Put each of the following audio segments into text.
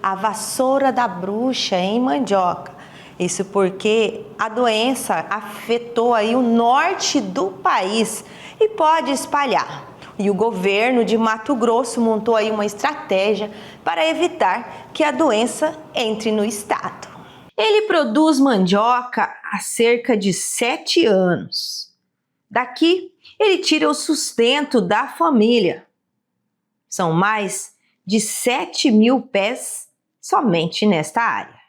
a vassoura da bruxa em mandioca. Isso porque a doença afetou aí o norte do país e pode espalhar. E o governo de Mato Grosso montou aí uma estratégia para evitar que a doença entre no estado. Ele produz mandioca há cerca de 7 anos. Daqui, ele tira o sustento da família. São mais de 7.000 pés somente nesta área.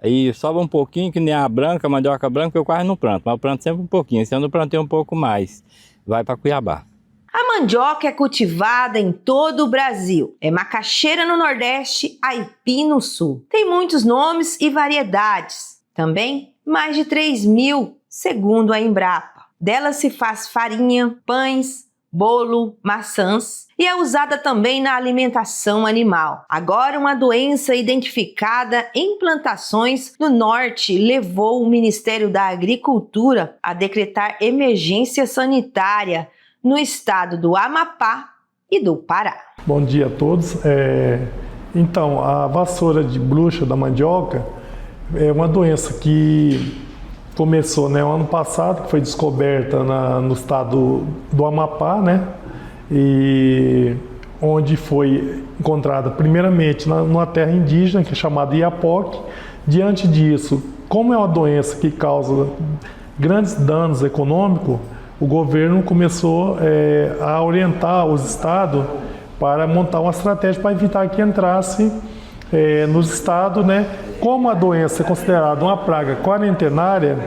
Aí sobra um pouquinho, que nem a branca, a mandioca branca, eu quase não planto, mas eu planto sempre um pouquinho. Esse ano eu plantei um pouco mais, vai para Cuiabá. A mandioca é cultivada em todo o Brasil. É macaxeira no Nordeste, aipim no Sul. Tem muitos nomes e variedades. Também mais de 3.000, segundo a Embrapa. Dela se faz farinha, pães, bolo, maçãs e é usada também na alimentação animal. Agora, uma doença identificada em plantações no norte levou o Ministério da Agricultura a decretar emergência sanitária no estado do Amapá e do Pará. Bom dia a todos. Então, a vassoura de bruxa da mandioca é uma doença que começou, né, ano passado, que foi descoberta no estado do Amapá, né, e onde foi encontrada primeiramente numa terra indígena, que é chamada Iapoque. Diante disso, como é uma doença que causa grandes danos econômicos, o governo começou a orientar os estados para montar uma estratégia para evitar que entrasse nos estados, né? Como a doença é considerada uma praga quarentenária,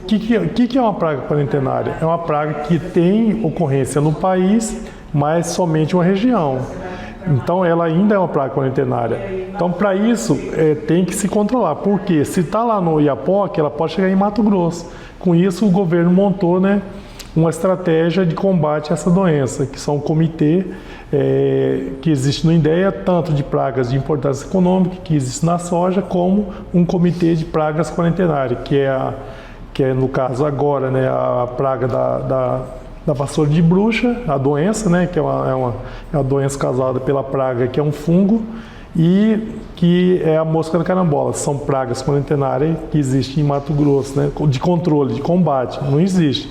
o que é uma praga quarentenária? É uma praga que tem ocorrência no país, mas somente uma região. Então, ela ainda é uma praga quarentenária. Então, para isso, tem que se controlar, porque se está lá no Iapoque, ela pode chegar em Mato Grosso. Com isso, o governo montou, né, uma estratégia de combate a essa doença, que são um comitê que existe no INDEA, tanto de pragas de importância econômica, que existe na soja, como um comitê de pragas quarentenárias, que é no caso agora, né, a praga da vassoura de bruxa, a doença, né, que é uma doença causada pela praga, que é um fungo, e que é a mosca da carambola. São pragas quarentenárias que existem em Mato Grosso, né, de controle, de combate, não existe,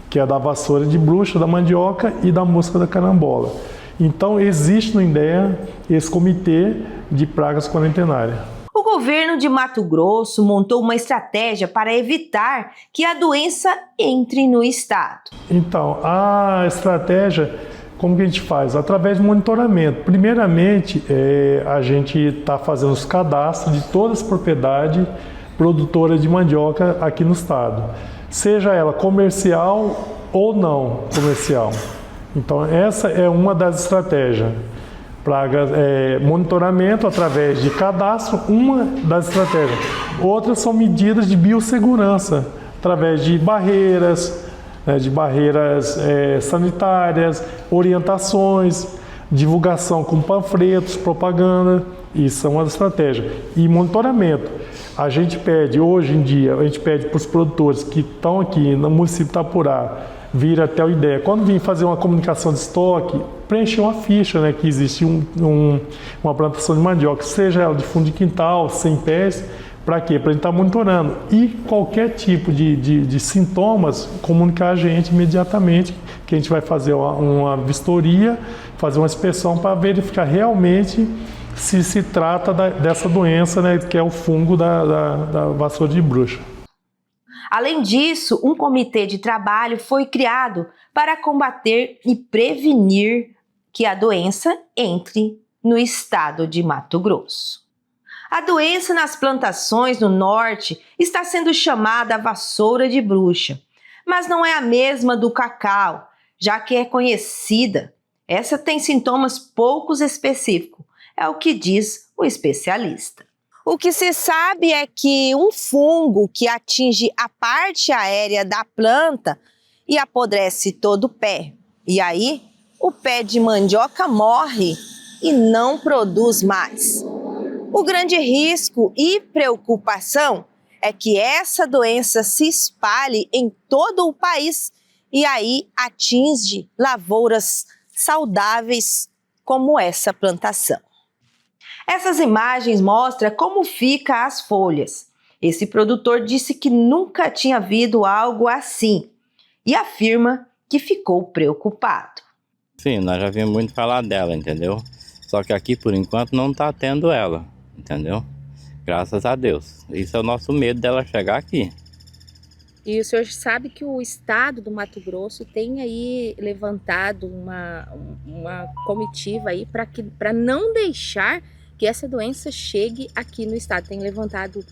que é da vassoura de bruxa, da mandioca e da mosca da carambola. Então, existe no INDEA esse comitê de pragas quarentenárias. O governo de Mato Grosso montou uma estratégia para evitar que a doença entre no estado. Então, a estratégia, como que a gente faz? Através de monitoramento. Primeiramente, a gente está fazendo os cadastros de todas as propriedades produtoras de mandioca aqui no estado, seja ela comercial ou não comercial. Então, essa é uma das estratégias. Pragas, monitoramento através de cadastro, uma das estratégias. Outras são medidas de biossegurança, através de barreiras, sanitárias, orientações, divulgação com panfletos, propaganda. Isso é uma estratégia. E monitoramento. A gente pede, hoje em dia, para os produtores que estão aqui no município de Itapurá, vir até o IDEA, quando vir fazer uma comunicação de estoque, preencher uma ficha, né, que existe uma plantação de mandioca, seja ela de fundo de quintal, 100 pés, para quê? Para a gente estar monitorando. E qualquer tipo de sintomas, comunicar a gente imediatamente, que a gente vai fazer uma vistoria, fazer uma inspeção para verificar realmente se trata dessa doença, né, que é o fungo da vassoura de bruxa. Além disso, um comitê de trabalho foi criado para combater e prevenir que a doença entre no estado de Mato Grosso. A doença nas plantações no norte está sendo chamada vassoura de bruxa, mas não é a mesma do cacau, já que é conhecida. Essa tem sintomas poucos específicos, é o que diz o especialista. O que se sabe é que um fungo que atinge a parte aérea da planta e apodrece todo o pé. E aí, o pé de mandioca morre e não produz mais. O grande risco e preocupação é que essa doença se espalhe em todo o país e aí atinge lavouras saudáveis como essa plantação. Essas imagens mostram como fica as folhas. Esse produtor disse que nunca tinha visto algo assim e afirma que ficou preocupado. Sim, nós já vimos muito falar dela, entendeu? Só que aqui, por enquanto, não está tendo ela, entendeu? Graças a Deus. Isso é o nosso medo dela chegar aqui. E o senhor sabe que o estado do Mato Grosso tem aí levantado uma comitiva aí para não deixar que essa doença chegue aqui no estado. Tem levantado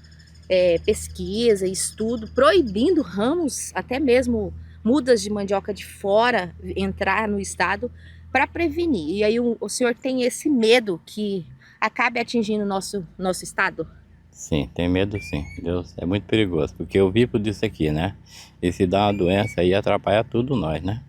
pesquisa, estudo, proibindo ramos, até mesmo mudas de mandioca de fora entrar no estado para prevenir. E aí o senhor tem esse medo que acabe atingindo o nosso estado? Sim, tem medo sim. Deus, é muito perigoso, porque eu vivo disso aqui, né? E se dá uma doença aí, atrapalha tudo nós, né?